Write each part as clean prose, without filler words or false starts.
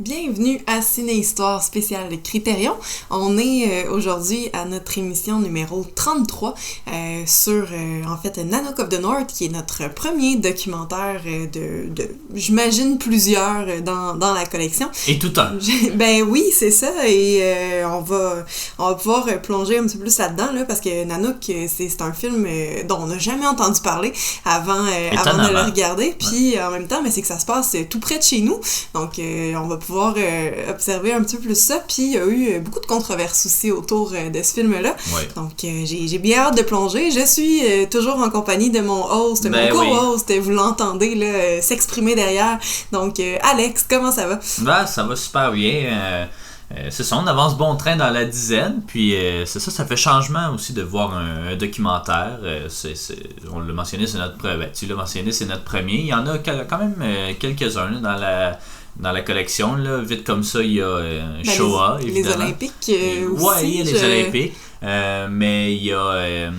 Bienvenue à Ciné-Histoire spéciale Critérion. On est aujourd'hui à notre émission numéro 33 sur, en fait, Nanook of the North, qui est notre premier documentaire j'imagine, plusieurs dans la collection. Et tout un. Ben oui, c'est ça, et on va pouvoir plonger un petit peu plus là-dedans, là, parce que Nanook, c'est un film dont on n'a jamais entendu parler avant de le regarder, puis en même temps, mais c'est que ça se passe tout près de chez nous, donc on va pouvoir observer un petit peu plus ça, puis il y a eu beaucoup de controverses aussi autour de ce film-là. Oui. Donc j'ai bien hâte de plonger. Je suis toujours en compagnie de mon host, mon co-host, vous l'entendez là, s'exprimer derrière. Donc Alex, comment ça va? Ben, ça va super bien. C'est ça, on avance bon train dans la dizaine, puis c'est ça, ça fait changement aussi de voir un documentaire. On l'a mentionné, tu l'as mentionné, c'est notre premier. Il y en a quand même quelques-uns là, dans la collection, là, vite comme ça, il y a Shoah, évidemment. Les Olympiques aussi. Ouais, il y a les Olympiques. Mais il y a...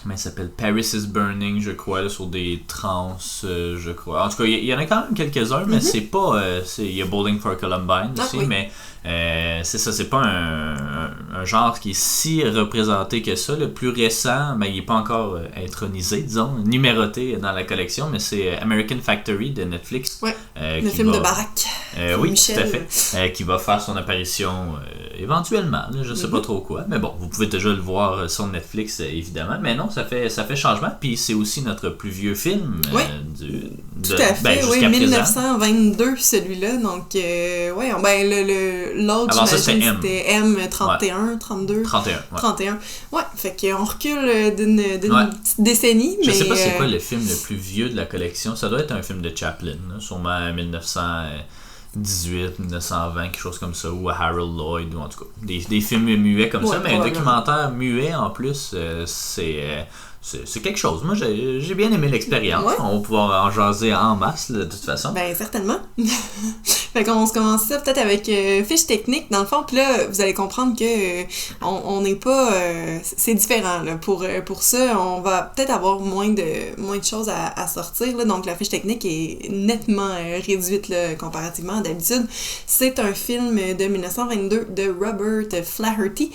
comment il s'appelle? Paris is Burning, je crois, là, sur des trans, je crois. En tout cas, il y en a quand même quelques-uns, mais c'est pas... il y a Bowling for Columbine aussi, oui. Mais c'est ça, c'est pas un genre qui est si représenté que ça. Le plus récent, ben, il est pas encore intronisé, disons, numéroté dans la collection, mais c'est American Factory de Netflix. Ouais, le film de Barack. Oui, Michel. tout à fait. Qui va faire son apparition éventuellement, là, je sais pas trop quoi. Mais bon, vous pouvez déjà le voir sur Netflix, évidemment. Mais non, ça fait changement. Puis c'est aussi notre plus vieux film. Oui, tout à fait. Oui, 1922, celui-là. Donc, l'autre, avant ça, c'était M31, ouais. 32. 31, ouais. 31. Ouais, fait qu'on recule d'une petite décennie. Je mais sais pas c'est quoi le film le plus vieux de la collection. Ça doit être un film de Chaplin, là, sûrement 1918, 1920, quelque chose comme ça, ou Harold Lloyd, ou en tout cas, des films muets comme ça, mais un documentaire muet en plus, c'est quelque chose. Moi, j'ai bien aimé l'expérience. Ouais. On va pouvoir en jaser en masse, là, de toute façon. Ben, certainement. Fait qu'on se commence ça peut-être avec fiche technique, dans le fond. Puis là, vous allez comprendre que on n'est pas... c'est différent, là. Pour ça, on va peut-être avoir moins de choses à sortir, là. Donc, la fiche technique est nettement réduite, là, comparativement à d'habitude. C'est un film de 1922 de Robert Flaherty,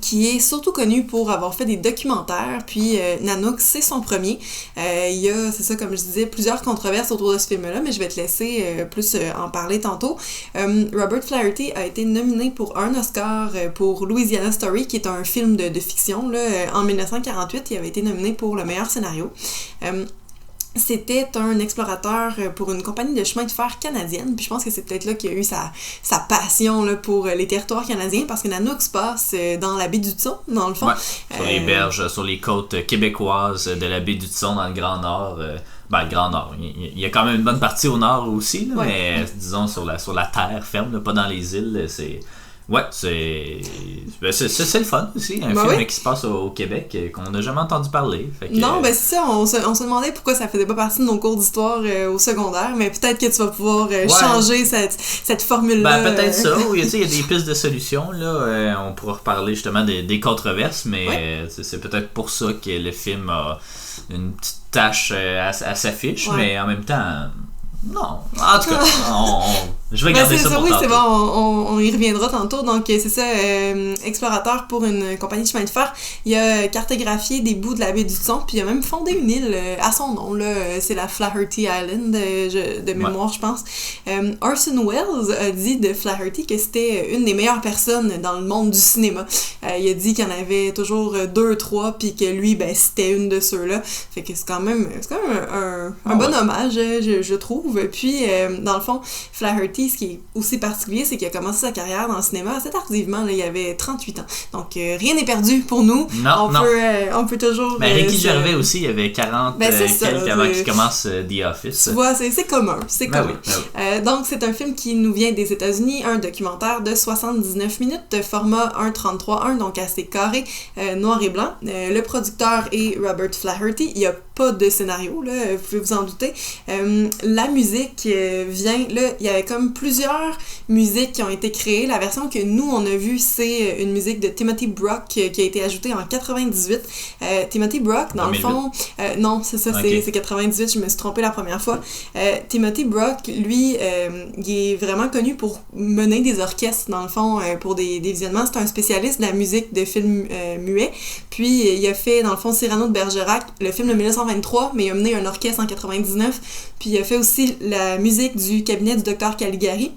qui est surtout connu pour avoir fait des documentaires, puis Nanook, c'est son premier. Il y a, c'est ça, comme je disais, plusieurs controverses autour de ce film-là, mais je vais te laisser plus en parler tantôt. Robert Flaherty a été nominé pour un Oscar pour Louisiana Story, qui est un film de fiction, là. En 1948, il avait été nominé pour le meilleur scénario. C'était un explorateur pour une compagnie de chemin de fer canadienne, puis je pense que c'est peut-être là qu'il a eu sa passion là, pour les territoires canadiens, parce que Nanook se passe dans la baie d'Hudson, dans le fond. Ouais, sur les berges, sur les côtes québécoises de la baie d'Hudson, dans le Grand Nord. Le Grand Nord, il y a quand même une bonne partie au nord aussi, là, ouais. Mais disons sur la terre ferme, là, pas dans les îles, c'est... Ouais, c'est le fun aussi, un film qui se passe au Québec qu'on n'a jamais entendu parler. Fait que, non, ben c'est ça, on se demandait pourquoi ça faisait pas partie de nos cours d'histoire au secondaire, mais peut-être que tu vas pouvoir changer cette formule-là. Ben peut-être ça, il y a des pistes de solutions, là, on pourra reparler justement des controverses, mais c'est peut-être pour ça que le film a une petite tâche à sa fiche, mais en même temps... Non, en tout cas, je vais garder ça pour tantôt. Oui, c'est bon, on y reviendra tantôt. Donc, c'est ça, explorateur pour une compagnie de chemin de fer. Il a cartographié des bouts de la baie d'Hudson, puis il a même fondé une île à son nom, là. C'est la Flaherty Island, de mémoire, je pense. Orson Welles a dit de Flaherty que c'était une des meilleures personnes dans le monde du cinéma. Il a dit qu'il y en avait toujours 2, 3, puis que lui, ben, c'était une de ceux-là. Fait que c'est quand même un bon hommage, je trouve. Puis, dans le fond, Flaherty, ce qui est aussi particulier, c'est qu'il a commencé sa carrière dans le cinéma assez tardivement. Là, il avait 38 ans. Donc, rien n'est perdu pour nous. Non. On peut toujours... Mais Ricky Gervais aussi, il avait 40 quelques avant qu'il commence The Office. Tu vois, c'est commun. C'est commun. Oui. Donc, c'est un film qui nous vient des États-Unis, un documentaire de 79 minutes, de format 1:33:1, donc assez carré, noir et blanc. Le producteur est Robert Flaherty. Il n'y a pas de scénario, là, vous pouvez vous en douter. La musique vient, là, il y avait comme comme plusieurs musiques qui ont été créées. La version que nous, on a vue, c'est une musique de Timothy Brock qui a été ajoutée en 98. Timothy Brock, dans 2008. Le fond... non, c'est ça, okay. c'est 98, je me suis trompée la première fois. Timothy Brock, lui, il est vraiment connu pour mener des orchestres, dans le fond, pour des visionnements. C'est un spécialiste de la musique de films muets. Puis, il a fait, dans le fond, Cyrano de Bergerac, le film de 1923, mais il a mené un orchestre en 99. Puis, il a fait aussi la musique du cabinet du docteur Caligari.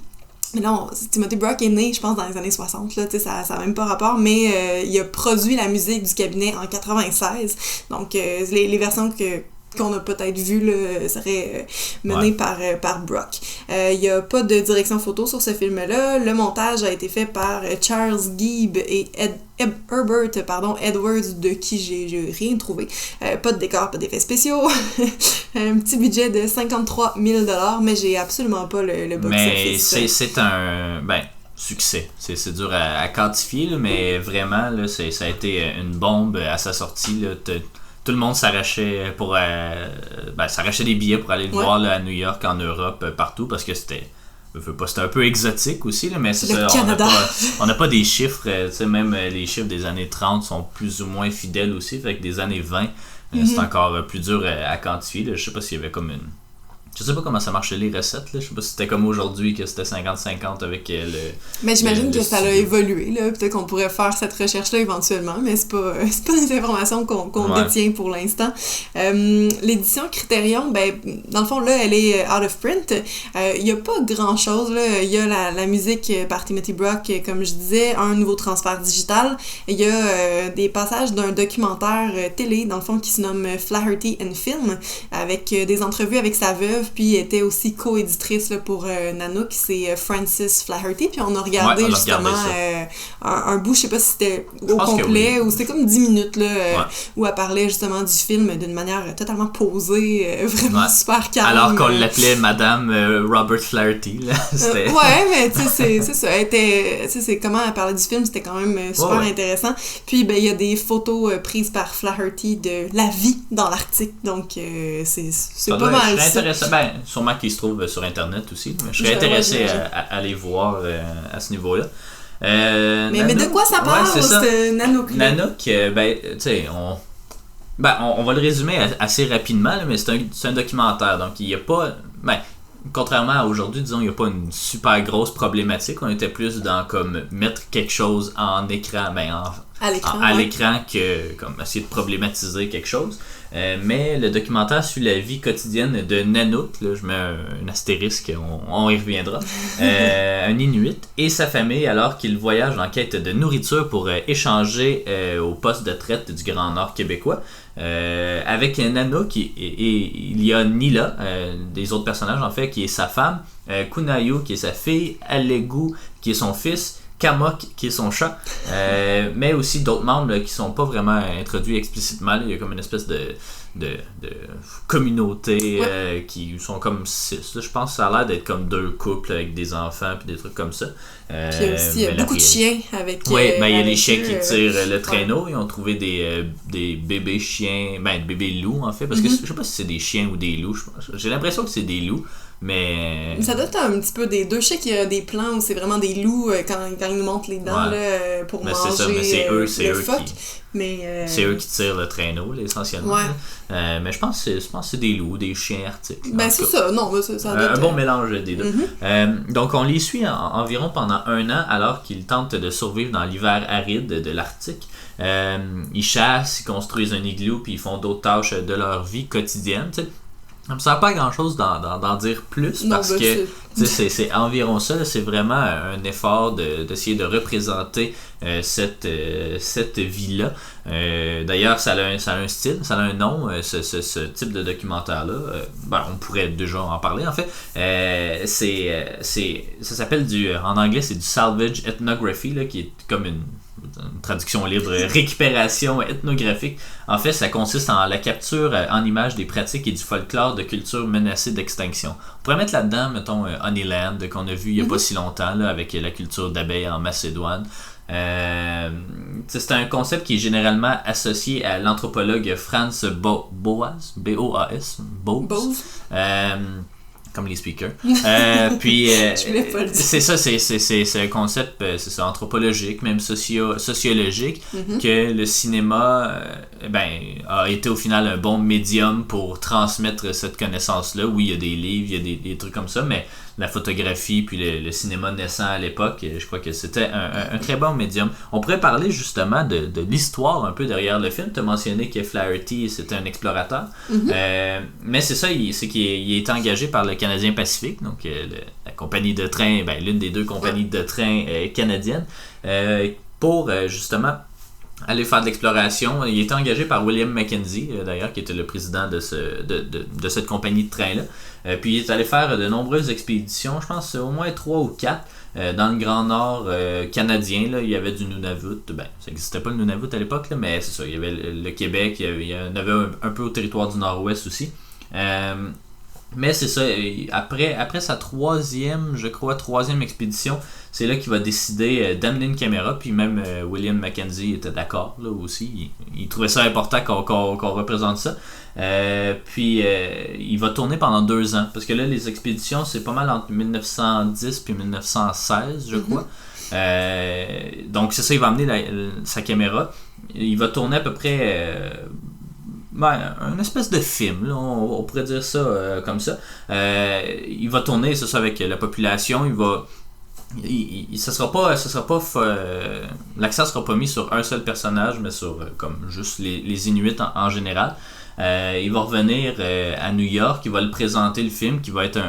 Mais là, Timothy Brock est né, je pense, dans les années 60, là, ça n'a même pas rapport, mais il a produit la musique du cabinet en 96. Donc, les versions qu'on a peut-être vues, là, seraient menées par Brock. Il n'y a pas de direction photo sur ce film-là. Le montage a été fait par Charles Gibb et Herbert Edwards, de qui j'ai rien trouvé. Pas de décor, pas d'effets spéciaux. Un petit budget de 53 000 $, mais j'ai absolument pas le box-office. Mais c'est un... succès. C'est dur à quantifier, là, mais vraiment, là, ça a été une bombe à sa sortie. Là, tout le monde s'arrachait s'arrachait des billets pour aller le voir là, à New York, en Europe, partout, parce que c'était un peu exotique aussi, là, mais c'est ça, on n'a pas des chiffres, même les chiffres des années 30 sont plus ou moins fidèles aussi, fait que des années 20, c'est encore plus dur à quantifier. Là. Je sais pas s'il y avait comme une... Je sais pas comment ça marchait les recettes, là. Je sais pas si c'était comme aujourd'hui, que c'était 50-50 avec le... Mais j'imagine que ça a évolué, là. Peut-être qu'on pourrait faire cette recherche-là éventuellement, mais c'est pas des informations qu'on détient pour l'instant. L'édition Criterion, dans le fond, là, elle est out of print. Il y a pas grand-chose, là. Il y a la musique par Timothy Brock, comme je disais, un nouveau transfert digital. Il y a des passages d'un documentaire télé, dans le fond, qui se nomme Flaherty and Film, avec des entrevues avec sa veuve, puis était aussi co-éditrice là, pour Nanook, c'est Frances Flaherty, puis on a regardé justement un bout, je sais pas si c'était au complet, ou c'était comme 10 minutes là, où elle parlait justement du film d'une manière totalement posée, vraiment super calme. Alors qu'on l'appelait Madame Robert Flaherty. Là. Mais tu sais, c'est ça, c'est comment elle parlait du film, c'était quand même super intéressant. Puis il y a des photos prises par Flaherty de la vie dans l'Arctique, donc c'est pas mal ça. Intéressant. Sûrement qu'il se trouve sur Internet aussi, mais je serais intéressé à les voir à ce niveau-là. Mais de quoi ça parle, ce Nanook? Nanook, tu sais, on va le résumer assez rapidement, là, mais c'est un documentaire, donc il n'y a pas... contrairement à aujourd'hui, disons, il n'y a pas une super grosse problématique. On était plus dans comme mettre quelque chose en écran, à l'écran que comme essayer de problématiser quelque chose. Mais le documentaire suit la vie quotidienne de Nanook, là, je mets un astérisque, on y reviendra, un Inuit et sa famille alors qu'il voyage en quête de nourriture pour échanger au poste de traite du Grand Nord québécois. Avec Nanook, il y a Nila, des autres personnages en fait, qui est sa femme, Kunayu qui est sa fille, Alegu qui est son fils, Kamok qui est son chat, mais aussi d'autres membres là, qui sont pas vraiment introduits explicitement. Là. Il y a comme une espèce de communauté qui sont comme 6. Là, je pense que ça a l'air d'être comme 2 couples avec des enfants puis des trucs comme ça. Puis il y a aussi beaucoup de chiens avec... Oui, il y a les chiens qui tirent le traîneau. Ils ont trouvé des bébés chiens, des bébés loups en fait, parce que je sais pas si c'est des chiens ou des loups. J'ai l'impression que c'est des loups. Mais ça doit être un petit peu des deux. Je sais qu'il y a des plans où c'est vraiment des loups quand ils nous montrent les dents là, pour manger c'est ça, mais c'est eux phoque. C'est eux qui tirent le traîneau, là, essentiellement. Mais je pense que c'est des loups, des chiens arctiques. C'est ça. Non, ça un bon mélange des deux. Donc, on les suit environ pendant 1 an alors qu'ils tentent de survivre dans l'hiver aride de l'Arctique. Ils chassent, ils construisent un igloo, puis ils font d'autres tâches de leur vie quotidienne, tu sais. Ça ne sert pas à grand chose d'en dire plus parce que c'est environ ça. Là, c'est vraiment un effort d'essayer de représenter cette vie-là. D'ailleurs, ça a un style, ça a un nom, ce type de documentaire-là. On pourrait déjà en parler en fait. Ça s'appelle en anglais, c'est du salvage ethnography, là, qui est comme une traduction libre, récupération ethnographique. En fait, ça consiste en la capture en images des pratiques et du folklore de cultures menacées d'extinction. On pourrait mettre là-dedans, mettons, Honeyland, qu'on a vu il n'y a pas si longtemps, là, avec la culture d'abeilles en Macédoine. C'est un concept qui est généralement associé à l'anthropologue Franz Boas, B-O-A-S, Boas. Comme les speakers. Puis, Je voulais pas le dire. c'est ça, c'est un concept c'est ça, anthropologique, même sociologique, que le cinéma a été au final un bon médium pour transmettre cette connaissance-là. Oui, il y a des livres, il y a des trucs comme ça, mais la photographie puis le cinéma naissant à l'époque, je crois que c'était un très bon médium. On pourrait parler justement de l'histoire un peu derrière le film. Tu as mentionné que Flaherty, c'était un explorateur. Mais c'est ça, c'est qu'il est engagé par le Canadien Pacifique, donc la compagnie de train, l'une des deux compagnies de train canadiennes, pour justement aller faire de l'exploration. Il était engagé par William Mackenzie, d'ailleurs, qui était le président de cette compagnie de train-là. Puis il est allé faire de nombreuses expéditions, je pense au moins 3 ou 4, dans le Grand Nord canadien. Là, il y avait du Nunavut. Ça n'existait pas le Nunavut à l'époque, là, mais c'est ça. Il y avait le Québec, il y en avait un peu au territoire du Nord-Ouest aussi. Mais c'est ça, après sa troisième expédition, c'est là qu'il va décider d'amener une caméra, puis même William Mackenzie était d'accord là aussi, il trouvait ça important qu'on représente ça. Puis il va tourner pendant 2 ans, parce que là les expéditions c'est pas mal entre 1910 puis 1916 je crois. Donc c'est ça, il va amener sa caméra, il va tourner à peu près... un espèce de film, là, on pourrait dire ça comme ça. Il va tourner, c'est ça, avec la population. L'accent sera pas mis sur un seul personnage, mais sur comme juste les Inuits en général. Il va revenir à New York, il va le présenter le film, qui va être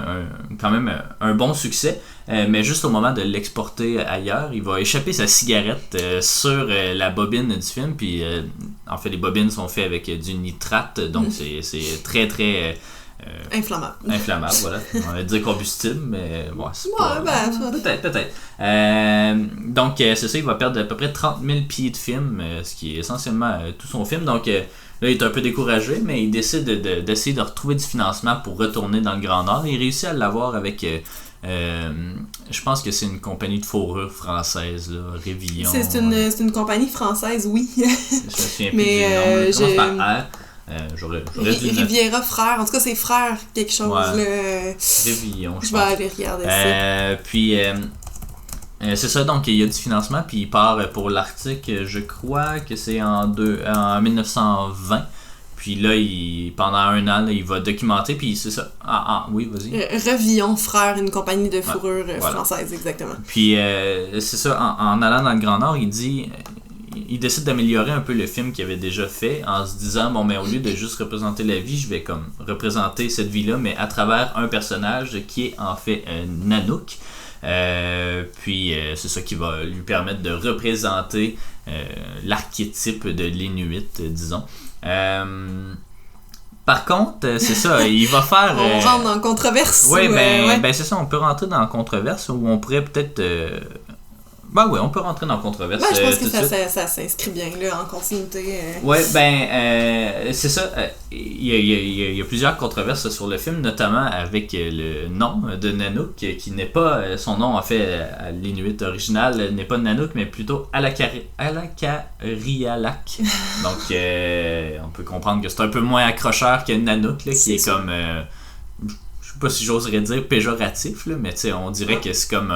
quand même un bon succès. Mais juste au moment de l'exporter ailleurs, il va échapper sa cigarette sur la bobine du film. Puis en fait, les bobines sont faites avec du nitrate, donc c'est très très inflammable. Inflammable, voilà. On va dire combustible, mais bon, c'est pas... Peut-être. Donc c'est ça, il va perdre à peu près 30 000 pieds de film, ce qui est essentiellement tout son film. Donc là, il est un peu découragé, mais il décide d'essayer de retrouver du financement pour retourner dans le Grand Nord. Il réussit à l'avoir avec... je pense que c'est une compagnie de fourrure française, là, Révillon. C'est une compagnie française, oui. Je me souviens plus du nom. Ça commence par R. J'aurais dû Riviera Frères, en tout cas c'est Frères quelque chose. Ouais. Révillon, je vais aller regarder ça. Puis c'est ça, donc il y a du financement, puis il part pour l'Arctique, je crois que c'est en 1920. Puis là, pendant 1 an, là, il va documenter, puis c'est ça. Oui, vas-y. Revillon Frères, une compagnie de fourrure française, exactement. Puis c'est ça, en allant dans le Grand Nord, il décide d'améliorer un peu le film qu'il avait déjà fait en se disant, bon, mais au lieu de juste représenter la vie, je vais comme représenter cette vie-là, mais à travers un personnage qui est en fait Nanook. Puis c'est ça qui va lui permettre de représenter l'archétype de l'Inuit, disons. Par contre, c'est ça, il va faire... on rentre dans la controverse. Oui, ben c'est ça, on peut rentrer dans la controverse, ou on pourrait peut-être... oui, on peut rentrer dans la controverse. Je pense que ça s'inscrit bien là, en continuité. Oui, c'est ça. Il y a plusieurs controverses sur le film, notamment avec le nom de Nanook, qui n'est pas son nom, en fait, à l'Inuit original, n'est pas Nanook, mais plutôt Alakarialak. Donc, on peut comprendre que c'est un peu moins accrocheur que Nanook, là, qui est comme... je sais pas si j'oserais dire péjoratif, là, mais on dirait que c'est comme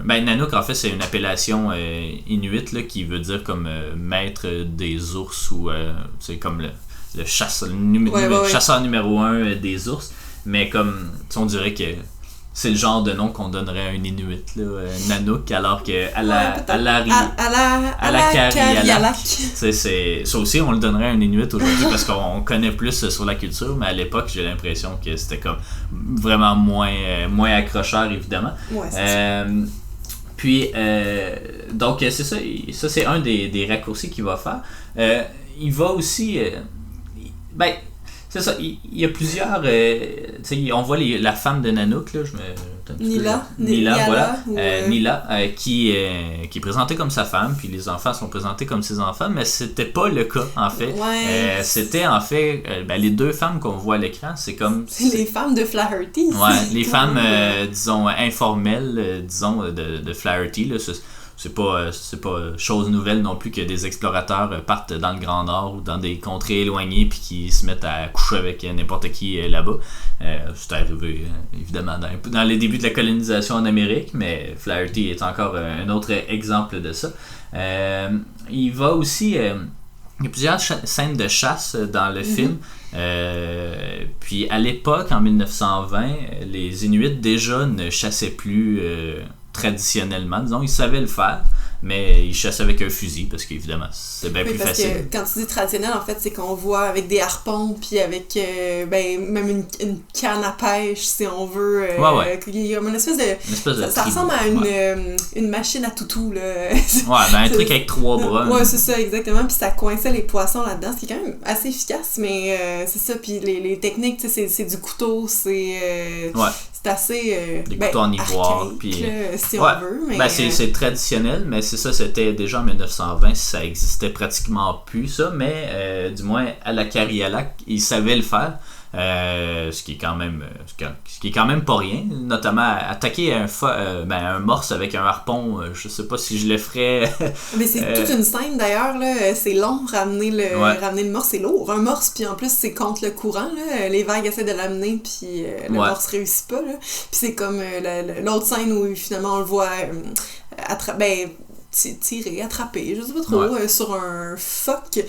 Nanook, en fait, c'est une appellation inuit là, qui veut dire comme maître des ours, ou c'est comme le chasseur numéro 1 des ours. Mais comme on dirait que c'est le genre de nom qu'on donnerait à un Inuit, là, Nanook, alors que Alakarialak, ça aussi on le donnerait à un Inuit aujourd'hui parce qu'on connaît plus sur la culture, mais à l'époque j'ai l'impression que c'était comme vraiment moins accrocheur, évidemment. Ouais, puis donc c'est ça c'est un des raccourcis qu'il va faire. Il va aussi c'est ça, il y a plusieurs... on voit la femme de Nanook, là, Nila, voilà. Nila, qui est présentée comme sa femme, puis les enfants sont présentés comme ses enfants, mais c'était pas le cas, en fait. Ouais. C'était, en fait, les 2 femmes qu'on voit à l'écran, c'est comme... C'est les femmes de Flaherty. Ouais, les femmes, disons, informelles, disons, de Flaherty, là, c'est pas chose nouvelle non plus que des explorateurs partent dans le Grand Nord ou dans des contrées éloignées puis qui se mettent à coucher avec n'importe qui là-bas. C'est arrivé évidemment dans les débuts de la colonisation en Amérique, mais Flaherty est encore un autre exemple de ça. Il va aussi... il y a plusieurs scènes de chasse dans le film. Puis à l'époque, en 1920, les Inuits déjà ne chassaient plus traditionnellement. Disons, ils savaient le faire, mais ils chassaient avec un fusil parce qu'évidemment, c'est bien plus facile. Parce que quand tu dis traditionnel, en fait, c'est qu'on voit avec des harpons, puis avec même une canne à pêche, si on veut. Il y a une espèce de ça ressemble à une machine à toutou, là. Un truc avec 3 bras. Ouais, c'est ça, exactement. Puis ça coinçait les poissons là-dedans, ce qui est quand même assez efficace, mais c'est ça. Puis les techniques, tu sais, c'est du couteau, c'est assez des couteaux en ivoire archaïque, puis si on veut, mais c'est traditionnel, mais c'est ça, c'était déjà en 1920, ça existait pratiquement plus ça, mais du moins à la Karialak, ils savaient le faire. Ce qui est quand même pas rien, notamment attaquer un morse avec un harpon, je sais pas si je le ferais. Mais c'est toute une scène d'ailleurs, là, c'est long ramener le morse, c'est lourd, un morse, puis en plus c'est contre le courant, là, les vagues essaient de l'amener, puis le morse réussit pas, là. Puis c'est comme l'autre scène où finalement on le voit attrapé, je sais pas trop, sur un phoque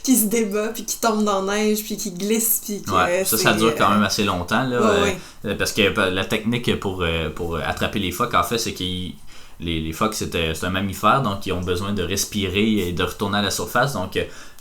qui se débat, puis qui tombe dans la neige, puis qui glisse, puis ça dure quand même assez longtemps, là, parce que la technique pour attraper les phoques, en fait, c'est qu'ils les phoques, c'est un mammifère, donc ils ont besoin de respirer et de retourner à la surface, donc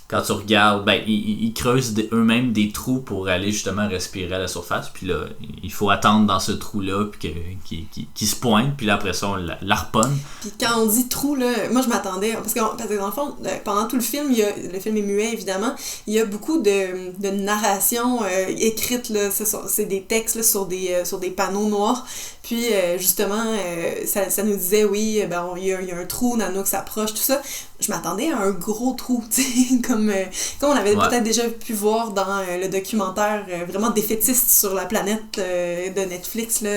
quand tu regardes, ils creusent eux-mêmes des trous pour aller justement respirer à la surface. Puis là, il faut attendre dans ce trou-là puis qu'il se pointe. Puis là, après ça, on l'harponne. Puis quand on dit trou, là, moi je m'attendais... Parce que dans le fond, pendant tout le film, le film est muet, évidemment. Il y a beaucoup de narration écrite, là. C'est des textes là, sur des panneaux noirs. Puis justement, ça nous disait, oui, il y a un trou, Nanook s'approche, tout ça. Je m'attendais à un gros trou, tu sais, comme on avait peut-être déjà pu voir dans le documentaire vraiment défaitiste sur la planète de Netflix, là,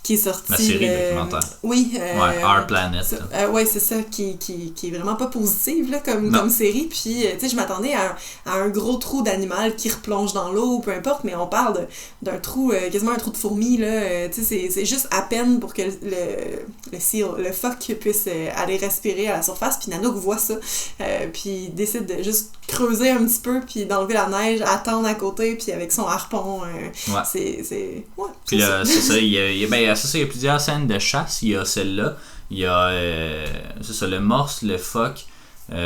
qui est sorti. La série documentaire. Oui. Our Planet. C'est ça, qui est vraiment pas positive, là, comme série. Puis, tu sais, je m'attendais à un gros trou d'animal qui replonge dans l'eau, peu importe, mais on parle d'un trou, quasiment un trou de fourmi, là. Tu sais, c'est juste à peine pour que le phoque puisse aller respirer à la surface, puis Nanook voit ça, puis il décide de juste creuser un petit peu, puis d'enlever la neige, attendre à côté, puis avec son harpon, puis là, c'est ça, il y a plusieurs scènes de chasse, il y a celle-là, il y a le morse, le phoque, il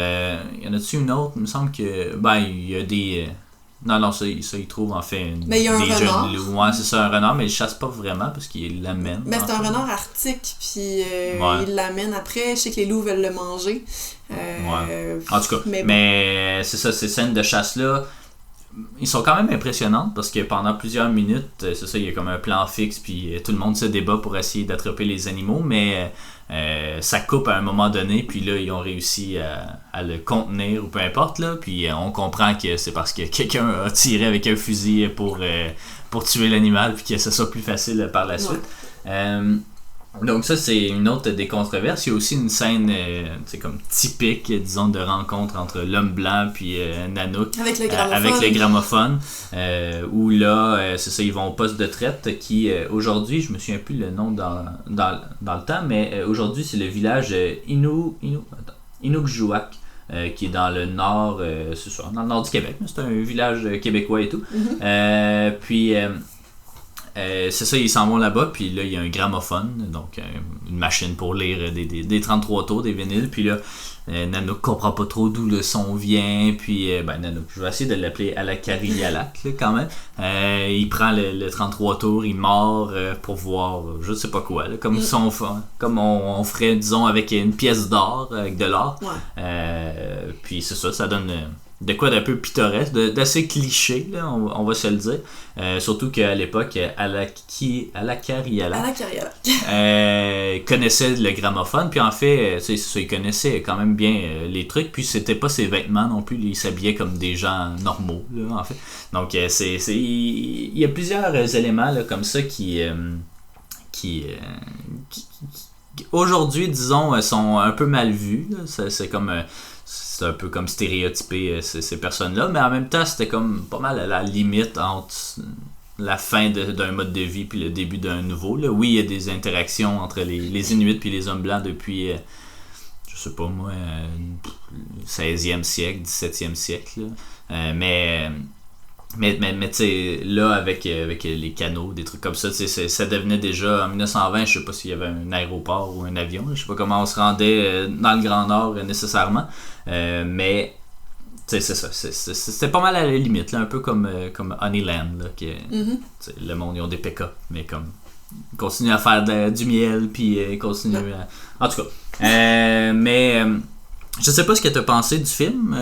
y en a-tu une autre, il me semble que, il y a des... Non, ça, il trouve en fait mais il y a un renard. Ouais, c'est ça, un renard, mais il chasse pas vraiment parce qu'il l'amène. Mais c'est un renard arctique, puis il l'amène après. Je sais que les loups veulent le manger. En tout cas, mais c'est ça, ces scènes de chasse-là, ils sont quand même impressionnantes parce que pendant plusieurs minutes, c'est ça, il y a comme un plan fixe, puis tout le monde se débat pour essayer d'attraper les animaux, mais ça coupe à un moment donné, puis là, ils ont réussi à le contenir ou peu importe, là, puis on comprend que c'est parce que quelqu'un a tiré avec un fusil pour tuer l'animal, puis que ça soit plus facile par la suite. Donc ça, c'est une autre des controverses. Il y a aussi une scène comme typique, disons, de rencontre entre l'homme blanc puis Nanook avec le gramophone, où là, c'est ça, ils vont au poste de traite qui, aujourd'hui, je me souviens plus le nom dans le temps, mais aujourd'hui, c'est le village Inukjuak, qui est dans le nord, c'est ça, dans le nord du Québec, c'est un village québécois et tout. Puis... c'est ça, ils s'en vont là-bas, puis là, il y a un gramophone, donc une machine pour lire des 33 tours, des vinyles, puis là, Nanook comprend pas trop d'où le son vient, puis Nanook, je vais essayer de l'appeler à la Karialak, là, quand même. Il prend le 33 tours, il mord pour voir, je sais pas quoi, là, comme on ferait, disons, avec une pièce d'or, avec de l'or. Puis c'est ça donne... de quoi d'un peu pittoresque, d'assez cliché, là, on va se le dire. Surtout qu'à l'époque, à la Karialak connaissait le gramophone, puis en fait, c'est ça, il connaissait quand même bien les trucs, puis c'était pas ses vêtements non plus, il s'habillait comme des gens normaux, là, en fait. Donc, il y a plusieurs éléments là, comme ça qui aujourd'hui, disons, sont un peu mal vues. Là. C'est comme... c'est un peu comme stéréotyper ces personnes-là, mais en même temps, c'était comme pas mal à la limite entre la fin d'un mode de vie puis le début d'un nouveau. Là. Oui, il y a des interactions entre les Inuits puis les hommes blancs depuis, je sais pas moi, 16e siècle, 17e siècle. Là. Mais tu sais, là, avec les canaux, des trucs comme ça, ça devenait déjà, en 1920, je sais pas s'il y avait un aéroport ou un avion, je sais pas comment on se rendait dans le Grand Nord nécessairement, mais tu sais, c'est ça, c'était pas mal à la limite, là, un peu comme Honeyland, là, le monde, ils ont des pick-up, mais comme, ils continuent à faire du miel, puis ils continuent à... En tout cas, je sais pas ce que t'as pensé du film,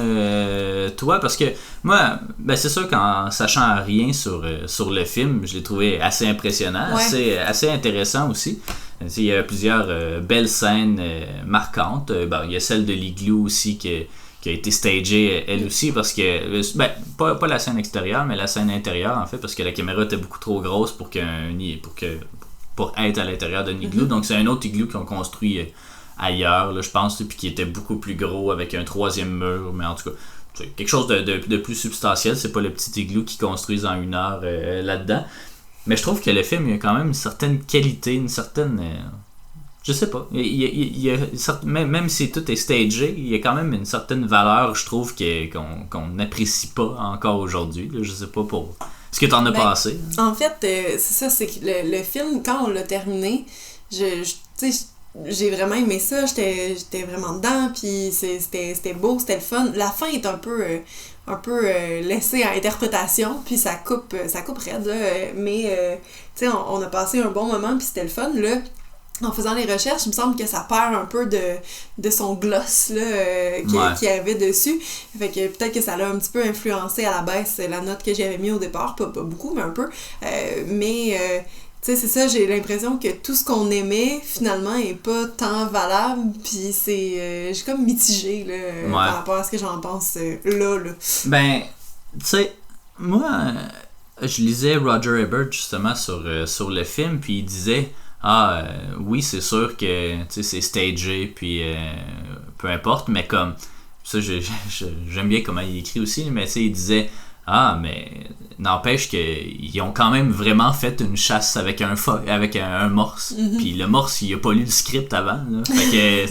toi, parce que moi, ben c'est sûr qu'en sachant rien sur le film, je l'ai trouvé assez impressionnant, assez intéressant aussi. Il y a plusieurs belles scènes marquantes. Il y a celle de l'igloo aussi qui a été stagée elle aussi, parce que, pas la scène extérieure, mais la scène intérieure en fait, parce que la caméra était beaucoup trop grosse pour être à l'intérieur d'un igloo. Donc c'est un autre igloo qu'ils ont construit ailleurs, là, je pense, puis qui était beaucoup plus gros avec un troisième mur, mais en tout cas, c'est quelque chose de plus substantiel. C'est pas le petit igloo qu'ils construisent en 1 heure là-dedans. Mais je trouve que le film, il y a quand même une certaine qualité, une certaine... je sais pas. Même si tout est stagé, il y a quand même une certaine valeur, je trouve, qu'on n'apprécie pas encore aujourd'hui. Là, je sais pas pour... Ce que t'en as pensé. En fait, c'est ça, c'est que le film, quand on l'a terminé, j'ai vraiment aimé ça, j'étais vraiment dedans, puis c'était beau, c'était le fun. La fin est un peu laissée à interprétation, puis ça coupe raide, là, mais tu sais, on a passé un bon moment, puis c'était le fun, là. En faisant les recherches, il me semble que ça perd un peu de son gloss là, qu'il y avait dessus. Fait que peut-être que ça l'a un petit peu influencé à la baisse la note que j'avais mis au départ, pas beaucoup, mais un peu. Tu sais, c'est ça, j'ai l'impression que tout ce qu'on aimait, finalement, est pas tant valable, puis c'est... je suis comme mitigée, là, par rapport à ce que j'en pense là. Ben, tu sais, moi, je lisais Roger Ebert, justement, sur le film, puis il disait... oui, c'est sûr que c'est stagé, puis peu importe, mais comme ça, j'aime bien comment il écrit aussi, mais il disait mais n'empêche qu'ils ont quand même vraiment fait une chasse avec un morse, puis le morse, il a pas lu le script avant, là. Fait que,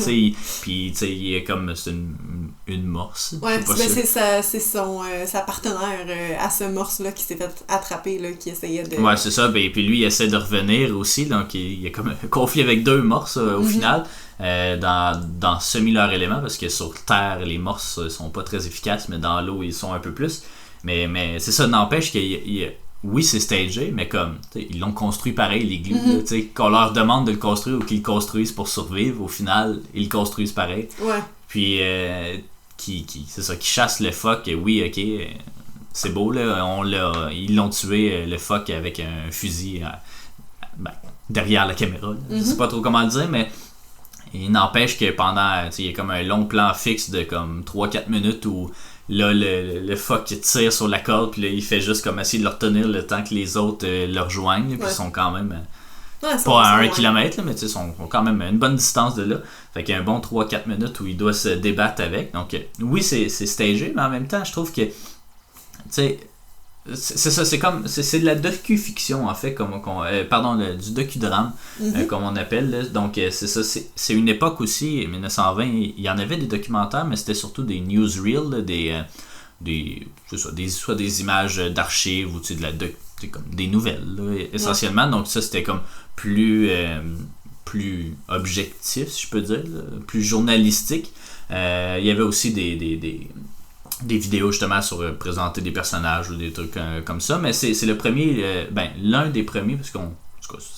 puis il est comme, c'est une morse. Ouais, c'est sa partenaire à ce morse-là qui s'est fait attraper, là, qui essayait de... Ouais, c'est ça, puis lui, il essaie de revenir aussi, donc il y a comme un conflit avec 2 morses au final, dans semi leur élément, parce que sur Terre, les morses sont pas très efficaces, mais dans l'eau, ils sont un peu plus. Mais c'est ça, n'empêche que oui, c'est stagé, mais comme ils l'ont construit pareil, l'igloo. Qu'on leur demande de le construire ou qu'ils le construisent pour survivre, au final, ils le construisent pareil. Ouais. Puis, c'est ça, qui chasse le phoque. Oui, ok, c'est beau, là, ils l'ont tué, le phoque, avec un fusil derrière la caméra. Je sais pas trop comment le dire, mais il n'empêche que pendant, il y a comme un long plan fixe de comme 3-4 minutes où là, le phoque tire sur la corde, puis là, il fait juste comme essayer de le retenir le temps que les autres le rejoignent, puis ils sont quand même pas à 1 kilomètre, mais ils sont quand même à une bonne distance de là. Fait qu'il y a un bon 3-4 minutes où il doit se débattre avec. Donc, oui, c'est stagé, mais en même temps, je trouve que, c'est ça, c'est de la docu-fiction, en fait, du docudrame, comme on appelle, là. Donc c'est ça, c'est une époque aussi, 1920, il y en avait des documentaires, mais c'était surtout des newsreels, là, soit des images d'archives ou comme des nouvelles, là, essentiellement. Donc ça, c'était comme plus objectif, si je peux dire, là, plus journalistique. Il y avait aussi des vidéos justement sur présenter des personnages ou des trucs comme ça, mais c'est le premier, l'un des premiers, parce qu'on,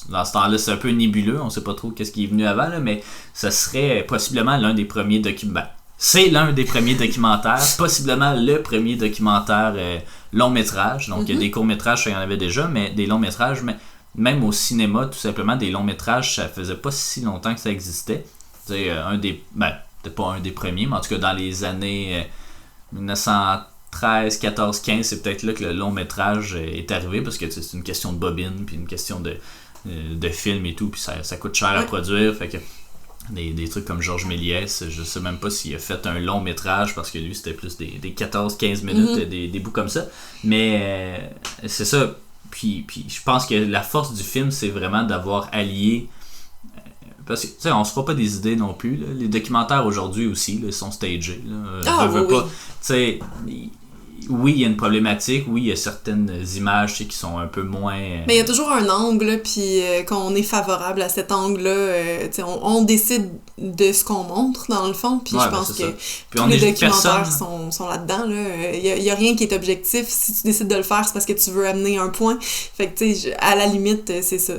dans ce temps-là, c'est un peu nébuleux, on sait pas trop qu'est-ce qui est venu avant, là, mais ça serait possiblement l'un des premiers documentaires. C'est l'un des premiers documentaires, possiblement le premier documentaire long métrage. Donc des courts métrages, ça y en avait déjà, mais des longs métrages, mais même au cinéma, tout simplement, des longs métrages, ça faisait pas si longtemps que ça existait. C'est peut-être pas un des premiers, mais en tout cas dans les années 1913, 14, 15, c'est peut-être là que le long métrage est arrivé, parce que c'est une question de bobine, puis une question de film et tout, puis ça coûte cher à produire, fait que des trucs comme Georges Méliès. Je sais même pas s'il a fait un long métrage parce que lui c'était plus des 14-15 minutes, des bouts comme ça. Mais c'est ça. Puis je pense que la force du film, c'est vraiment d'avoir allié. Parce que, tu sais, on se fera pas des idées non plus. Là. Les documentaires aujourd'hui aussi, là, ils sont stagés. Là. Oui. Tu sais, oui, il y a une problématique. Oui, il y a certaines images tu sais, qui sont un peu moins... Mais il y a toujours un angle, puis quand on est favorable à cet angle-là, tu sais, on décide de ce qu'on montre, dans le fond. Puis je pense que tous les documentaires sont là-dedans. Là. Il y a rien qui est objectif. Si tu décides de le faire, c'est parce que tu veux amener un point. Fait que, tu sais, à la limite, c'est ça.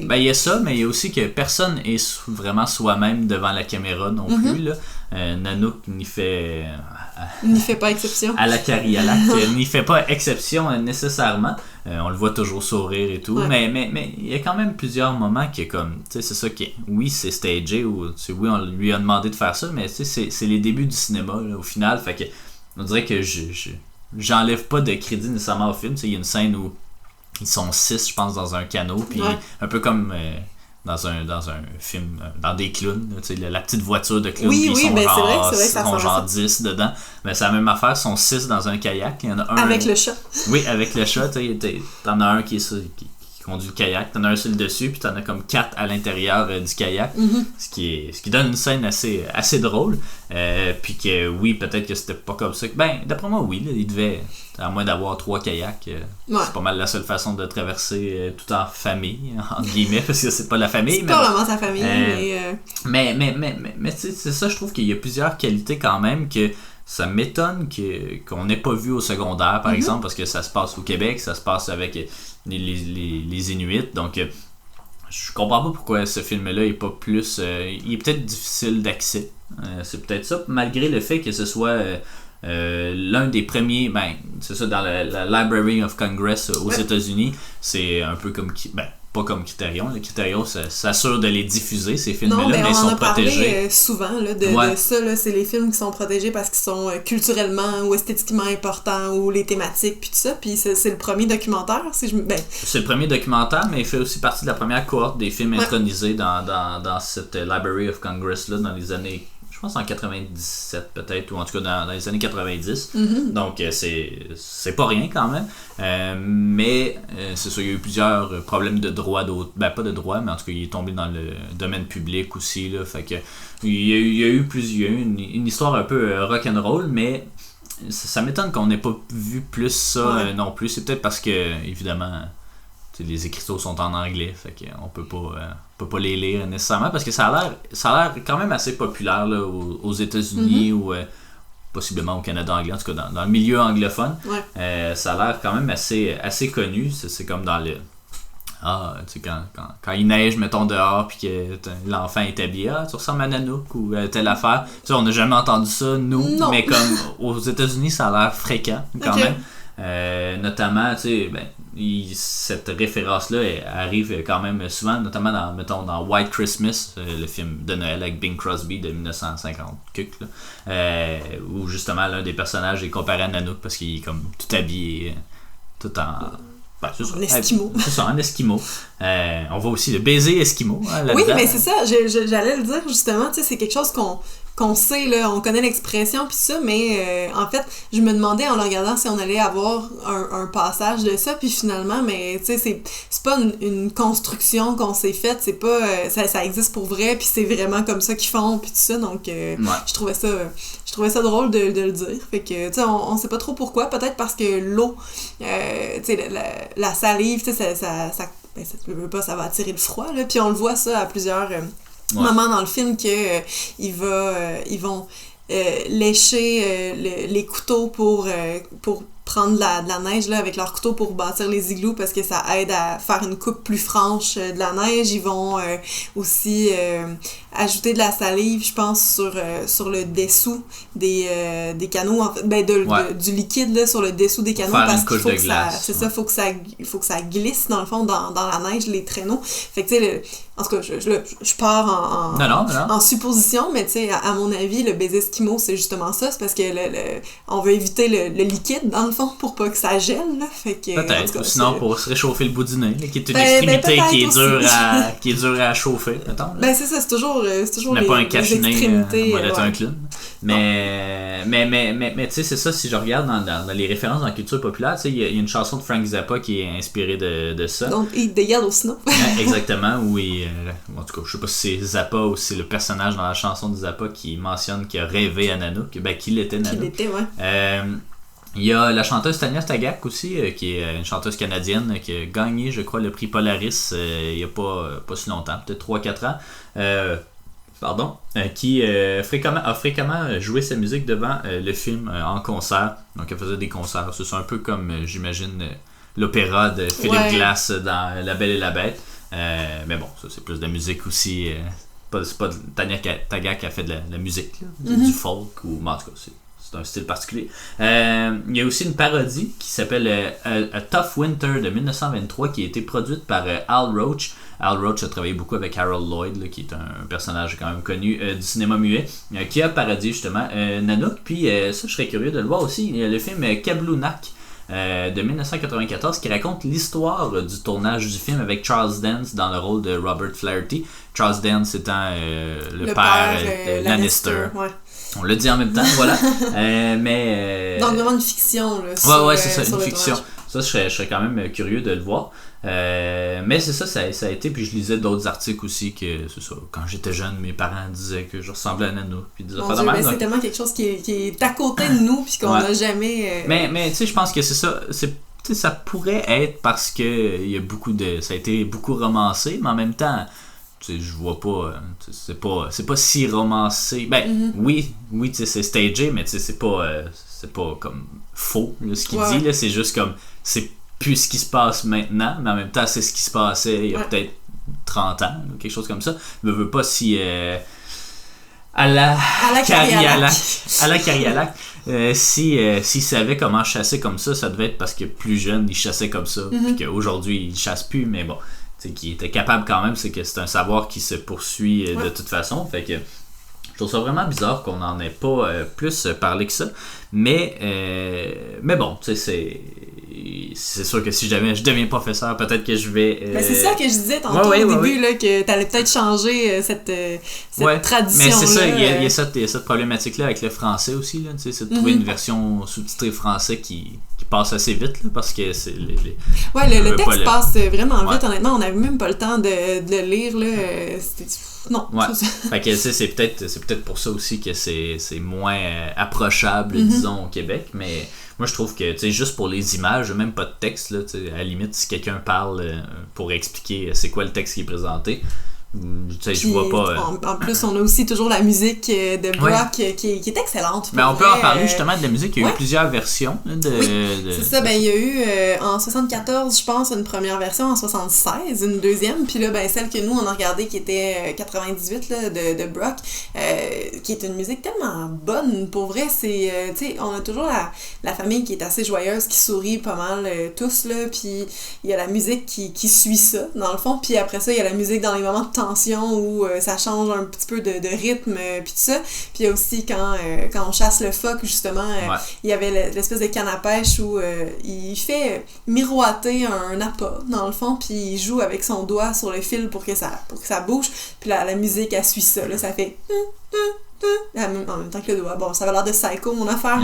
Ben, il y a ça, mais il y a aussi que personne est vraiment soi-même devant la caméra non plus, là. Nanook n'y fait pas exception. À la Carialac, n'y fait pas exception nécessairement. On le voit toujours sourire et tout, mais il y a quand même plusieurs moments qui est comme, tu sais, c'est ça qui est, oui, c'est stagé, ou oui, on lui a demandé de faire ça, mais tu sais, c'est les débuts du cinéma, là, au final, fait que on dirait que j'enlève pas de crédit nécessairement au film. Tu sais, il y a une scène où ils sont 6, je pense, dans un canot, puis un peu comme... dans un film, dans des clowns, tu sais, la petite voiture de clowns, puis ils sont genre 10 dedans. Mais c'est la même affaire, ils sont 6 dans un kayak. Il y en a un... Avec le chat. Oui, avec le chat. T'en as un qui conduit le kayak, t'en as un sur le dessus, puis t'en as comme 4 à l'intérieur du kayak. Ce qui donne une scène assez drôle. Puis que oui, peut-être que c'était pas comme ça. Ben, d'après moi, oui, là, il devait... À moins d'avoir 3 kayaks, c'est pas mal la seule façon de traverser tout en famille, entre guillemets, parce que c'est pas la famille. C'est pas vraiment sa famille, mais c'est ça, je trouve qu'il y a plusieurs qualités quand même que ça m'étonne qu'on n'ait pas vu au secondaire, par exemple, parce que ça se passe au Québec, ça se passe avec les Inuits, donc je comprends pas pourquoi ce film-là est pas plus... il est peut-être difficile d'accès, c'est peut-être ça, malgré le fait que ce soit... l'un des premiers, ben, c'est ça, dans la Library of Congress aux États-Unis, c'est un peu comme, ben, pas comme Criterion. Le Criterion s'assure de les diffuser, ces films-là, mais ils sont protégés. On en a parlé souvent là, de ça, là, c'est les films qui sont protégés parce qu'ils sont culturellement ou esthétiquement importants, ou les thématiques, puis tout ça. Puis c'est le premier documentaire, C'est le premier documentaire, mais il fait aussi partie de la première cohorte des films intronisés dans cette Library of Congress-là, dans les années... Je pense en 97 peut-être, ou en tout cas dans les années 90. Donc c'est pas rien quand même. Mais c'est ça, il y a eu plusieurs problèmes de droit d'auteur. Ben pas de droit, mais en tout cas il est tombé dans le domaine public aussi. Là, fait que il y a eu une histoire un peu rock'n'roll, mais ça m'étonne qu'on n'ait pas vu plus ça non plus. C'est peut-être parce que, évidemment... les écriteaux sont en anglais, fait qu'on peut pas les lire nécessairement, parce que ça a l'air quand même assez populaire là, aux États-Unis ou possiblement au Canada anglais, en tout cas dans le milieu anglophone. Ça a l'air quand même assez connu. C'est comme dans le... tu sais, quand il neige, mettons, dehors, puis que l'enfant est habillé, tu ressembles à Nanook ou telle affaire. Tu sais, on n'a jamais entendu ça, nous, mais comme aux États-Unis, ça a l'air fréquent quand même. Notamment, tu sais, cette référence-là arrive quand même souvent, notamment dans White Christmas, le film de Noël avec Bing Crosby de 1950, où justement l'un des personnages est comparé à Nanook parce qu'il est comme tout habillé, tout en... en esquimau. C'est ça, en esquimau. On voit aussi le baiser esquimau là-dedans. Oui, mais c'est ça, j'allais le dire justement, tu sais, c'est quelque chose qu'on sait, là, on connaît l'expression pis ça, mais en fait, je me demandais en le regardant si on allait avoir un passage de ça, puis finalement, mais tu sais, c'est pas une construction qu'on s'est faite, c'est pas, ça existe pour vrai, puis c'est vraiment comme ça qu'ils font, puis tout ça, donc je trouvais ça drôle de le dire, fait que, tu sais, on sait pas trop pourquoi, peut-être parce que l'eau, tu sais, la salive, tu sais, ça veut pas, ça va attirer le froid, là, puis on le voit ça à plusieurs... moment dans le film que ils vont lécher les couteaux pour prendre de la neige là, avec leurs couteaux pour bâtir les igloos parce que ça aide à faire une coupe plus franche de la neige. Ils vont aussi ajouter de la salive, je pense, sur le dessous des canaux, du liquide là, sur le dessous des canaux parce qu'il faut que ça, c'est ça, faut que ça glisse dans le fond dans la neige, les traîneaux. Fait que tu sais, En tout cas, je pars en supposition, mais tu sais, à mon avis, le baiser Eskimo, c'est justement ça. C'est parce que on veut éviter le liquide, dans le fond, pour pas que ça gèle. Là. Fait que, peut-être, ou sinon pour se réchauffer le bout du nez, là, qui est une extrémité qui est dure à chauffer, mettons. Là. Ben c'est ça, c'est toujours mais pas un cache-nez, extrémités. On va être un clown. Mais tu sais, c'est ça, si je regarde dans les références dans la culture populaire, tu sais, il y a une chanson de Frank Zappa qui est inspirée de ça. Donc, Eat the Yellow Snow. Exactement, où en tout cas, je sais pas si c'est Zappa ou si c'est le personnage dans la chanson de Zappa qui mentionne qu'il a rêvé à Nanook, qu'il était Nanook. Qu'il était, ouais. Il y a la chanteuse Tanya Tagaq aussi, qui est une chanteuse canadienne qui a gagné, je crois, le prix Polaris il y a pas si longtemps, peut-être 3-4 ans. Qui a fréquemment joué sa musique devant le film en concert. Donc elle faisait des concerts. C'est un peu comme, j'imagine, l'opéra de Philip Glass dans La Belle et la Bête. Mais bon, ça c'est plus de la musique aussi. C'est pas Tanya Tagaq qui a fait de la musique, là, du folk, ou en tout cas, c'est un style particulier. Il y a aussi une parodie qui s'appelle A Tough Winter de 1923 qui a été produite par Al Roach. Al Roach a travaillé beaucoup avec Harold Lloyd, là, qui est un personnage quand même connu du cinéma muet, qui a parodié justement Nanook. Puis ça, je serais curieux de le voir aussi. Il y a le film Kablunak de 1994 qui raconte l'histoire du tournage du film avec Charles Dance dans le rôle de Robert Flaherty. Charles Dance étant le père Lannister. Ouais. On l'a dit en même temps, voilà. Mais donc vraiment une fiction. Là, c'est ça, une fiction. Ça, je serais quand même curieux de le voir. Mais c'est ça a été. Puis je lisais d'autres articles aussi que c'est ça. Quand j'étais jeune, mes parents disaient que je ressemblais à Nanook. Puis c'est tellement quelque chose qui est à côté de nous puis qu'on n'a jamais. Mais tu sais, je pense que c'est ça. Ça pourrait être parce que il y a ça a été beaucoup romancé, mais en même temps. Je vois pas, c'est pas si romancé. Ben oui, c'est stagé, mais c'est pas comme faux là, ce qu'il dit là, c'est juste comme c'est plus ce qui se passe maintenant, mais en même temps c'est ce qui se passait il y a peut-être 30 ans, quelque chose comme ça. Je veux pas si à la Carialac, s'il savait comment chasser comme ça devait être parce que plus jeune il chassait comme ça, puis qu'aujourd'hui il chasse plus, mais bon. Qui était capable quand même, c'est que c'est un savoir qui se poursuit de toute façon. Fait que je trouve ça vraiment bizarre qu'on n'en ait pas plus parlé que ça. Mais bon, tu sais, c'est sûr que si jamais je deviens professeur, peut-être que je vais... c'est ça que je disais tantôt au début, là, que t'allais peut-être changer cette tradition-là. Mais c'est ça, il y a cette problématique-là avec le français aussi, là, c'est de trouver une version sous-titrée français qui passe assez vite, là, parce que c'est le texte passe vraiment vite, honnêtement, on n'avait même pas le temps de le lire, là, non. Fait que c'est peut-être pour ça aussi que c'est moins approchable, disons, au Québec, mais moi je trouve que juste pour les images, même pas de texte, là, à la limite si quelqu'un parle pour expliquer c'est quoi le texte qui est présenté, je vois pas. En plus, on a aussi toujours la musique de Brock qui est excellente. Mais on peut en parler justement de la musique. Il y a eu plusieurs versions. C'est ça. Il y a eu en 74, je pense, une première version, en 76, une deuxième. Puis là, celle que nous, on a regardée qui était 98 là, de Brock, qui est une musique tellement bonne. Pour vrai, c'est. On a toujours la famille qui est assez joyeuse, qui sourit pas mal tous. Là, puis il y a la musique qui suit ça, dans le fond. Puis après ça, il y a la musique dans les moments de tension où ça change un petit peu de rythme puis tout ça. Puis il y a aussi quand on chasse le phoque, justement, il y avait l'espèce de canne à pêche où il fait miroiter un appât dans le fond, puis il joue avec son doigt sur le fil pour que ça bouge, puis la musique elle suit ça, là, ça fait en même temps que le doigt. Bon, ça avait l'air de Psycho mon affaire,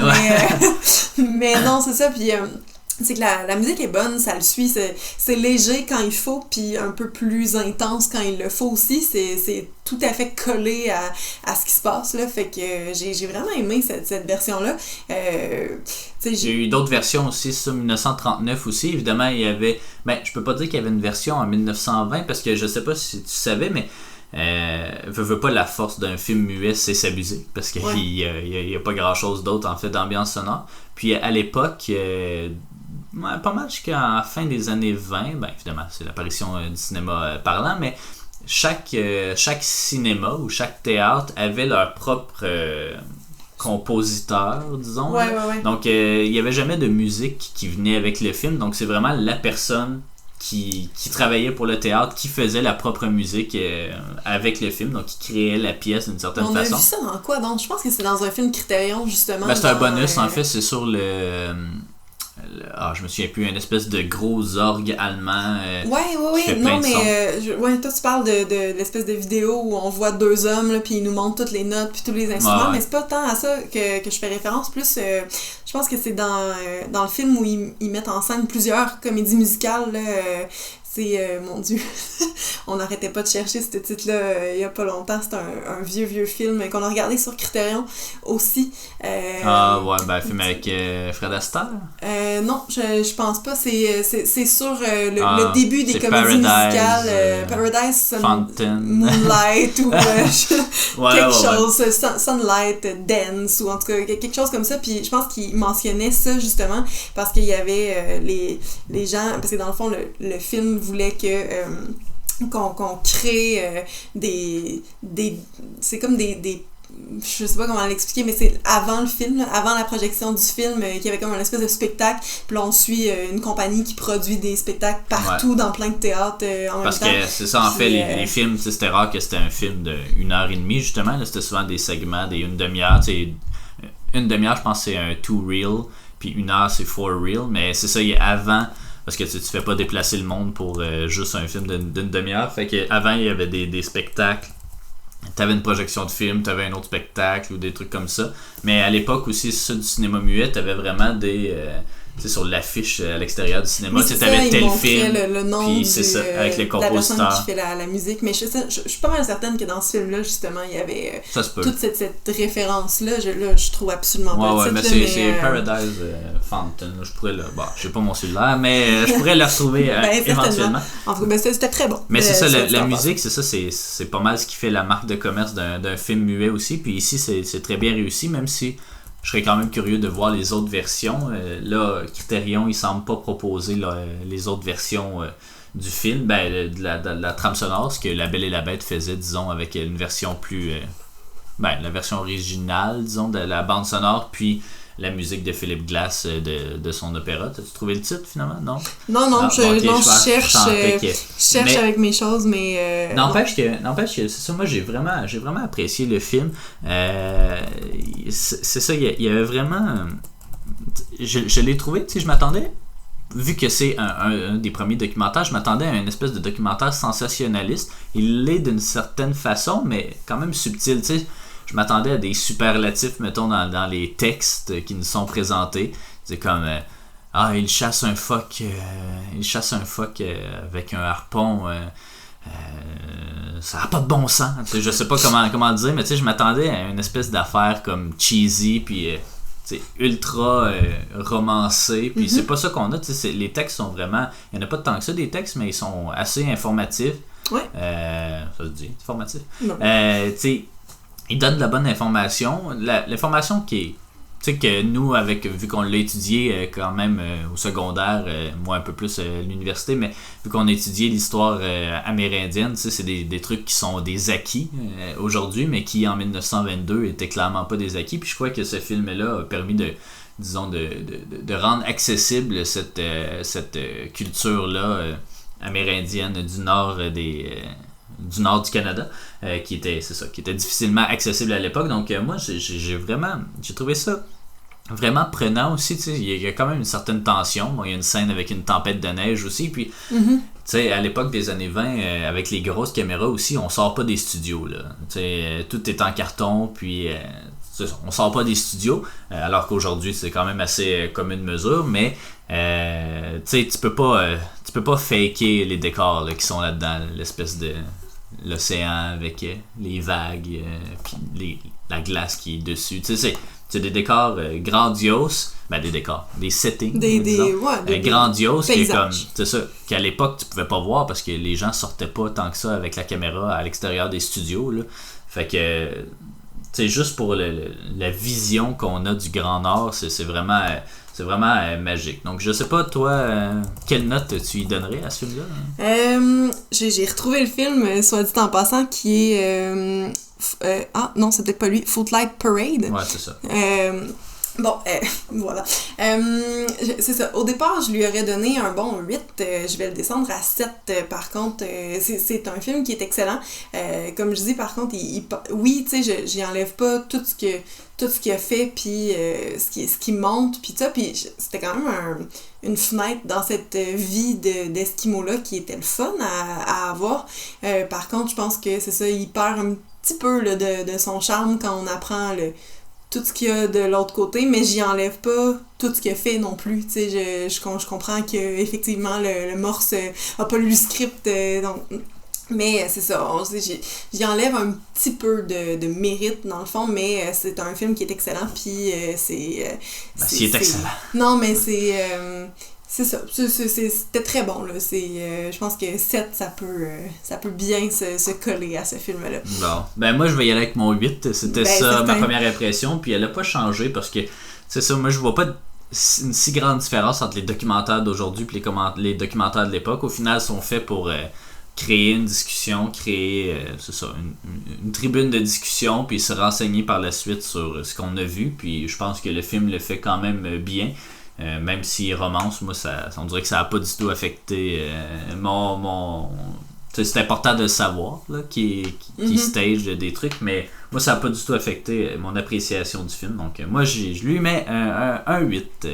mais non, c'est ça. Puis c'est que la musique est bonne, ça le suit, c'est léger quand il faut, puis un peu plus intense quand il le faut aussi, c'est tout à fait collé à ce qui se passe, là, fait que j'ai vraiment aimé cette version-là. J'ai eu d'autres versions aussi, ça, 1939 aussi, évidemment, il y avait, je peux pas dire qu'il y avait une version en 1920, parce que je sais pas si tu savais, mais veux pas, la force d'un film muet, c'est sa musique, parce qu'il y a pas grand-chose d'autre, en fait, d'ambiance sonore. Puis à l'époque... pas mal jusqu'à la fin des années 20, évidemment, c'est l'apparition du cinéma parlant, mais chaque cinéma ou chaque théâtre avait leur propre compositeur, disons. Ouais. Donc, il n'y avait jamais de musique qui venait avec le film, donc c'est vraiment la personne qui travaillait pour le théâtre, qui faisait la propre musique avec le film, donc qui créait la pièce d'une certaine façon. On a vu ça dans quoi donc? Je pense que c'est dans un film Criterion, justement. C'est un bonus, en fait, c'est sur je me souviens plus, une espèce de gros orgue allemand. Oui. Non, mais toi, tu parles de l'espèce de vidéo où on voit deux hommes, là, puis ils nous montrent toutes les notes, puis tous les instruments, mais c'est pas tant à ça que je fais référence. Plus, je pense que c'est dans le film où ils mettent en scène plusieurs comédies musicales, là, c'est, mon Dieu, on n'arrêtait pas de chercher ce titre-là il y a pas longtemps. C'est un vieux film qu'on a regardé sur Criterion aussi. Film avec Fred Astaire? Non, je pense pas. C'est sur le début des comédies musicales. Paradise, Moonlight ou quelque chose. Sunlight, Dance, ou en tout cas quelque chose comme ça. Puis je pense qu'il mentionnait ça justement parce qu'il y avait les gens, parce que dans le fond, le film voulait qu'on crée c'est comme des je sais pas comment l'expliquer, mais c'est avant le film, là, avant la projection du film, qu'il y avait comme un espèce de spectacle, puis là on suit une compagnie qui produit des spectacles partout dans plein de théâtres en même temps. Parce que c'est ça, en fait, les films, c'était rare que c'était un film de 1h30 justement, là, c'était souvent des segments, une demi-heure, une demi-heure je pense c'est un 2 reel, puis 1 heure c'est 4 reel, mais c'est ça, il y a avant, parce que tu fais pas déplacer le monde pour juste un film d'une demi-heure, fait qu'avant il y avait des spectacles. T'avais une projection de film, t'avais un autre spectacle ou des trucs comme ça. Mais à l'époque aussi, ça du cinéma muet, t'avais vraiment des... sur l'affiche à l'extérieur du cinéma, oui, t'avais tel film, le nom puis c'est ça, avec les compositeurs. La personne qui fait la musique. Mais je suis pas mal certaine que dans ce film-là, justement, il y avait toute cette référence-là. Je trouve absolument pas le titre. Mais c'est Paradise Fountain. Je pourrais j'ai pas mon cellulaire, mais je pourrais le retrouver éventuellement. En tout cas, c'était très bon. Mais c'est ça, la musique, c'est ça, c'est pas mal ce qui fait la marque de commerce d'un film muet aussi. Puis ici, c'est très bien réussi, même si je serais quand même curieux de voir les autres versions. Là, Criterion, il semble pas proposer les autres versions du film, de la trame sonore, ce que La Belle et la Bête faisait, disons, avec une version plus... la version originale, disons, de la bande sonore, puis la musique de Philip Glass de son opéra. T'as-tu trouvé le titre, finalement? Non? Non, je cherche avec mes choses, mais... N'empêche que c'est ça, moi j'ai vraiment apprécié le film. C'est ça, il y avait vraiment... Je l'ai trouvé, tu sais, je m'attendais, vu que c'est un des premiers documentaires, je m'attendais à une espèce de documentaire sensationnaliste. Il l'est d'une certaine façon, mais quand même subtil, tu sais. Je m'attendais à des superlatifs, mettons, dans les textes qui nous sont présentés. C'est comme il chasse un phoque avec un harpon. Ça n'a pas de bon sens. Je sais pas comment le dire, mais je m'attendais à une espèce d'affaire comme cheesy, puis ultra romancé. Puis c'est pas ça qu'on a. Les textes sont vraiment... Il n'y en a pas tant que ça des textes, mais ils sont assez informatifs. Ouais. Ça se dit, informatif. Non. Il donne de la bonne information. L'information qui est... Tu sais que nous, vu qu'on l'a étudié quand même au secondaire, moi un peu plus à l'université, mais vu qu'on a étudié l'histoire amérindienne, c'est des trucs qui sont des acquis aujourd'hui, mais qui en 1922 étaient clairement pas des acquis. Puis je crois que ce film-là a permis de rendre accessible cette culture-là amérindienne du nord du nord du Canada, qui était difficilement accessible à l'époque. Donc moi j'ai trouvé ça vraiment prenant aussi. Il y a quand même une certaine tension. Bon, il y a une scène avec une tempête de neige aussi, puis à l'époque des années 20, avec les grosses caméras aussi, on sort pas des studios là. Tout est en carton, puis on sort pas des studios, alors qu'aujourd'hui c'est quand même assez commune mesure, mais tu peux pas faker les décors là, qui sont là-dedans, l'espèce de l'océan avec les vagues, puis la glace qui est dessus. C'est des décors grandioses, des settings grandioses, qui est comme, c'est ça, qu'à l'époque tu pouvais pas voir parce que les gens sortaient pas tant que ça avec la caméra à l'extérieur des studios là. Fait que juste pour la vision qu'on a du Grand Nord, c'est vraiment magique. Donc, je sais pas, toi, quelle note tu y donnerais à ce film-là? J'ai retrouvé le film, soit dit en passant, qui est... non, c'est peut-être pas lui. Footlight Parade. Ouais, c'est ça. Bon, voilà. C'est ça. Au départ, je lui aurais donné un bon 8. Je vais le descendre à 7. Par contre, c'est un film qui est excellent. Comme je dis, par contre, oui, tu sais, j'y enlève pas tout ce qu'il a fait, puis ce qui monte, puis ça. Puis c'était quand même une fenêtre dans cette vie d'Esquimau-là qui était le fun à avoir. Par contre, je pense que c'est ça, il perd un petit peu là, de son charme quand on apprend tout ce qu'il y a de l'autre côté, mais j'y enlève pas tout ce qu'il a fait non plus. Tu sais, je comprends que effectivement le Morse a pas lu le script, donc... Mais c'est ça, j'y enlève un petit peu de mérite dans le fond, mais c'est un film qui est excellent, puis il est excellent. Non, mais c'est ça, c'était très bon, là. Je pense que 7, ça peut bien se coller à ce film-là. Bon, ben moi je vais y aller avec mon 8, c'était ma première impression, puis elle a pas changé parce que, c'est ça, moi je vois pas une si grande différence entre les documentaires d'aujourd'hui et les documentaires de l'époque. Au final, ils sont faits pour créer une discussion, c'est ça, une tribune de discussion, puis se renseigner par la suite sur ce qu'on a vu, puis je pense que le film le fait quand même bien. Même s'il romance, moi, on dirait que ça n'a pas du tout affecté mon c'est important de le savoir, là, qui stage des trucs, mais moi, ça n'a pas du tout affecté mon appréciation du film. Donc, moi, je lui mets un 8.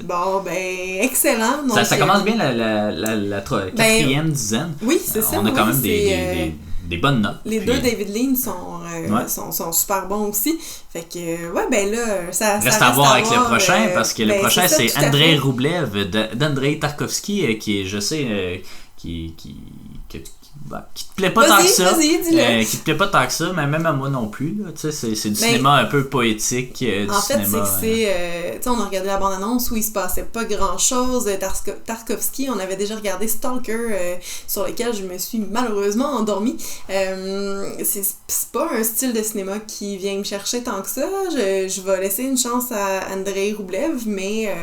Bon, ben, excellent. Donc, ça commence bien la quatrième dizaine. Oui, c'est ça. On a quand même des bonnes notes. Les deux David Lean sont super bons aussi. Fait que, ouais, ben là, ça reste à voir avec le prochain, parce que le prochain, c'est Andrei Roublev d'Andrei Tarkovsky, qui est, je sais, qui te plaît pas tant que ça. Qui te plaît pas tant que ça, mais même à moi non plus. C'est du cinéma un peu poétique. En fait, c'est que on a regardé la bande-annonce où il se passait pas grand-chose. Tarkovsky, on avait déjà regardé Stalker, sur lequel je me suis malheureusement endormie. C'est pas un style de cinéma qui vient me chercher tant que ça. Je vais laisser une chance à Andrei Roublev, mais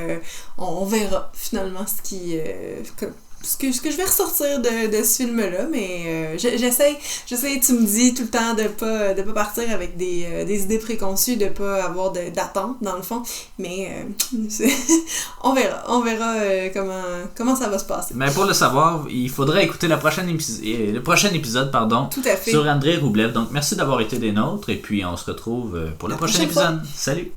on verra finalement ce que je vais ressortir de ce film-là, mais j'essaie, tu me dis tout le temps de pas partir avec des idées préconçues, de pas avoir d'attente dans le fond, mais on verra comment ça va se passer. Mais pour le savoir, il faudrait écouter le prochain épisode, Tout à fait. Sur Andrei Roublev. Donc merci d'avoir été des nôtres, et puis on se retrouve pour le prochain épisode. Salut!